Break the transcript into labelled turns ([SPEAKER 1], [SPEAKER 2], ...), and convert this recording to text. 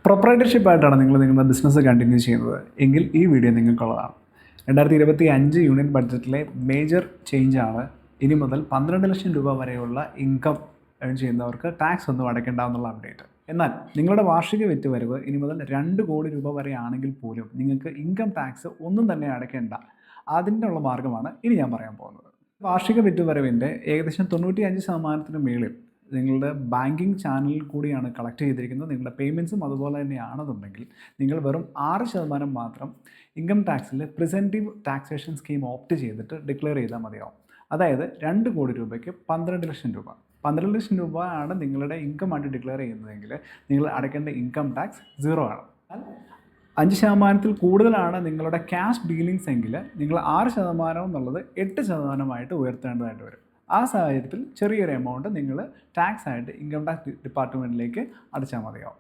[SPEAKER 1] പ്രൊപ്പറേറ്റർഷിപ്പായിട്ടാണ് നിങ്ങളുടെ business continue ചെയ്യുന്നത് എങ്കിൽ ഈ വീഡിയോ നിങ്ങൾക്കുള്ളതാണ്. 2025 യൂണിയൻ ബഡ്ജറ്റിലെ മേജർ ചേഞ്ചാണ് ഇനി മുതൽ 12 ലക്ഷം രൂപ വരെയുള്ള ഇൻകം ഏൺ ചെയ്യുന്നവർക്ക് ടാക്സ് ഒന്നും അടയ്ക്കേണ്ട എന്നുള്ള അപ്ഡേറ്റ്. എന്നാൽ നിങ്ങളുടെ വാർഷിക വിറ്റ് വരവ് ഇനി മുതൽ 2 കോടി രൂപ വരെ ആണെങ്കിൽ പോലും നിങ്ങൾക്ക് ഇൻകം ടാക്സ് ഒന്നും തന്നെ അടയ്ക്കേണ്ട. അതിനുള്ള മാർഗ്ഗമാണ് ഇനി ഞാൻ പറയാൻ പോകുന്നത്. വാർഷിക വിറ്റ് വരവിൻ്റെ ഏകദേശം 95% മേളിൽ നിങ്ങളുടെ ബാങ്കിങ് ചാനലിൽ കൂടിയാണ് കളക്ട് ചെയ്തിരിക്കുന്നത്. നിങ്ങളുടെ പേയ്മെൻറ്റ്സും അതുപോലെ തന്നെയാണെന്നുണ്ടെങ്കിൽ നിങ്ങൾ വെറും 6% മാത്രം ഇൻകം ടാക്സിൽ പ്രിസെൻറ്റീവ് ടാക്സേഷൻ സ്കീം ഓപ്റ്റ് ചെയ്തിട്ട് ഡിക്ലെയർ ചെയ്താൽ മതിയാവും. അതായത് 2 കോടി രൂപയ്ക്ക് 12 ലക്ഷം രൂപ. 12 ലക്ഷം രൂപ ആണ് നിങ്ങളുടെ ഇൻകം ആയിട്ട് ഡിക്ലെയർ ചെയ്യുന്നതെങ്കിൽ നിങ്ങൾ അടയ്ക്കേണ്ട ഇൻകം ടാക്സ് 0 ആണ്. 5% കൂടുതലാണ് നിങ്ങളുടെ ക്യാഷ് ഡീലിങ്സ് എങ്കിൽ നിങ്ങൾ 6% എന്നുള്ളത് 8% ഉയർത്തേണ്ടതായിട്ട് വരും. ആ സാഹചര്യത്തിൽ ചെറിയൊരു എമൗണ്ട് നിങ്ങൾ ടാക്സ് ആയിട്ട് ഇൻകം ടാക്സ് ഡിപ്പാർട്ട്മെൻറ്റിലേക്ക് അടച്ചാൽ മതിയാവും.